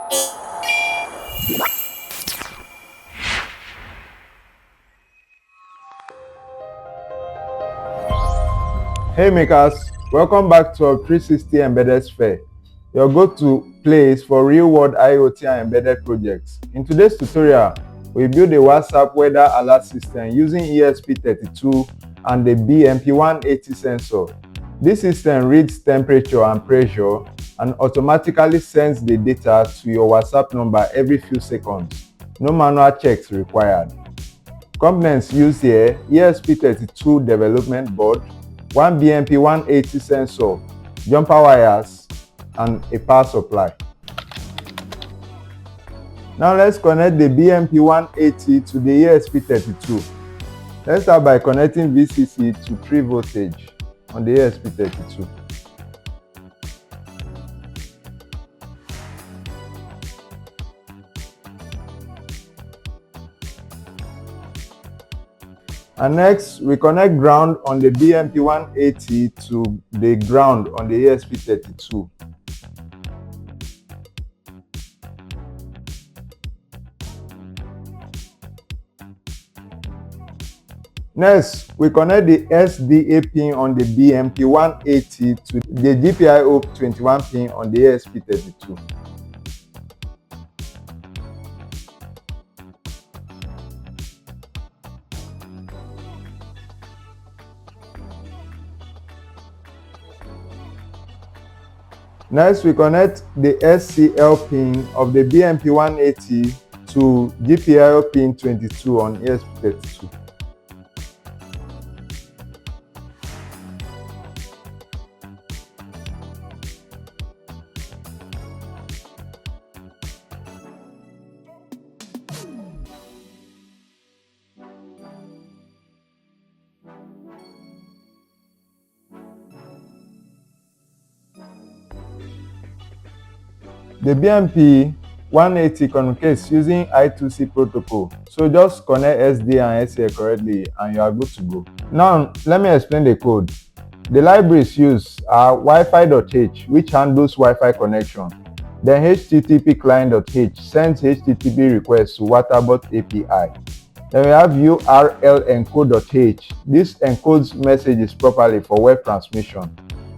Hey makers, welcome back to our 360 Embedded Sphere, your go-to place for real-world IoT and embedded projects. In today's tutorial, we build a WhatsApp weather alert system using ESP32 and the BMP180 sensor. This system reads temperature and pressure and automatically sends the data to your WhatsApp number every few seconds. No manual checks required. Components used here: ESP32 development board, one BMP180 sensor, jumper wires, and a power supply. Now let's connect the BMP180 to the ESP32. Let's start by connecting VCC to 3 voltage on the ESP32. And next, we connect ground on the BMP180 to the ground on the ESP32. Next, we connect the SDA pin on the BMP180 to the GPIO 21 pin on the ESP32. Next, we connect the SCL pin of the BMP180 to GPIO pin 22 on ESP32. The BMP180 communicates using I2C protocol, so just connect SD and SCL correctly and you are good to go. Now, let me explain the code. The libraries used are Wi-Fi.h, which handles Wi-Fi connection. Then HTTP client.h sends HTTP requests to WaterBot API. Then we have URL encode.h. This encodes messages properly for web transmission.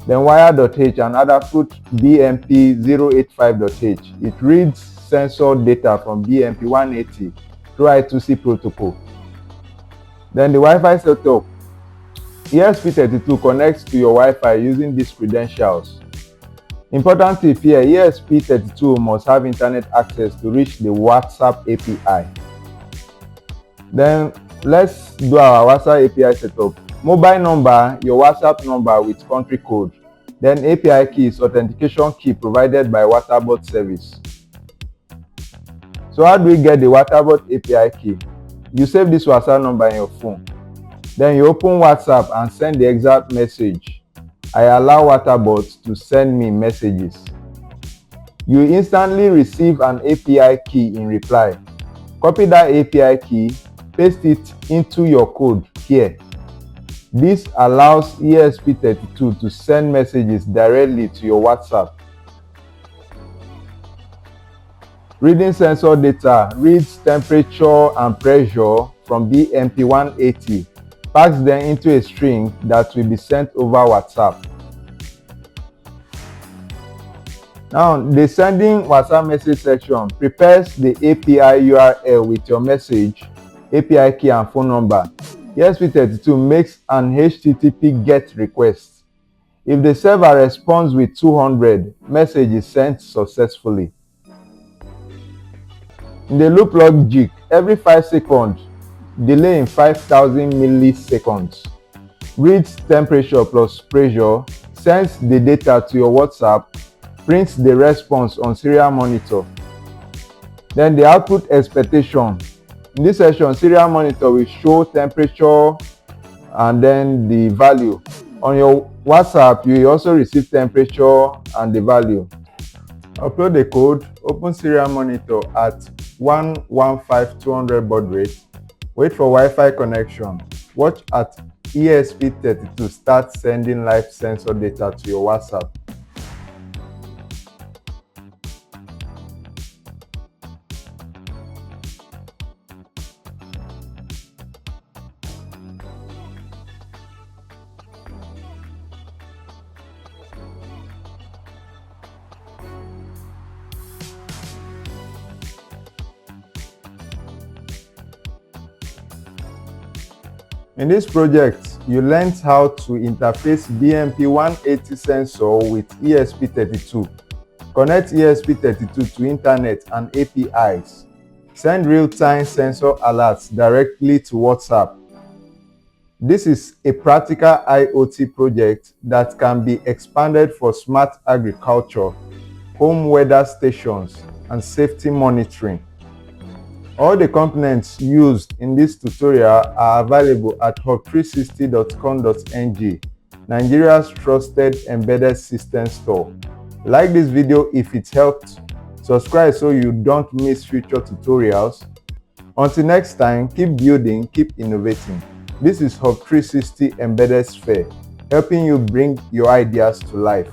Then wire.h and Adafruit BMP085.h. It reads sensor data from BMP180 through I2C protocol. Then the Wi-Fi setup. ESP32 connects to your Wi-Fi using these credentials. Important tip here: ESP32 must have internet access to reach the WhatsApp API. Then let's do our WhatsApp API setup. Mobile number, your WhatsApp number with country code. Then API key is authentication key provided by WaterBot service. So how do we get the WaterBot API key? You save this WhatsApp number in your phone. Then you open WhatsApp and send the exact message. I allow WaterBot to send me messages. You instantly receive an API key in reply. Copy that API key, paste it into your code here. This allows ESP32 to send messages directly to your WhatsApp. Reading sensor data: reads temperature and pressure from BMP180, packs them into a string that will be sent over WhatsApp. Now, the sending WhatsApp message section prepares the API URL with your message, API key and phone number. ESP32 makes an HTTP GET request. If the server responds with 200, message is sent successfully. In the loop logic, every 5 seconds, delay in 5,000 milliseconds, reads temperature plus pressure, sends the data to your WhatsApp, prints the response on serial monitor. Then the output expectation. In this section, serial monitor will show temperature and then the value. On your WhatsApp, you will also receive temperature and the value. Upload the code, open serial monitor at 115/200 baud rate, wait for Wi-Fi connection, watch at ESP32 start sending live sensor data to your WhatsApp. In this project, you learned how to interface BMP180 sensor with ESP32, connect ESP32 to internet and APIs, send real-time sensor alerts directly to WhatsApp. This is a practical IoT project that can be expanded for smart agriculture, home weather stations, and safety monitoring. All the components used in this tutorial are available at hub360.com.ng, Nigeria's trusted embedded system store. Like this video if it helped, subscribe so you don't miss future tutorials. Until next time, keep building, keep innovating. This is Hub360 Embedded Sphere, helping you bring your ideas to life.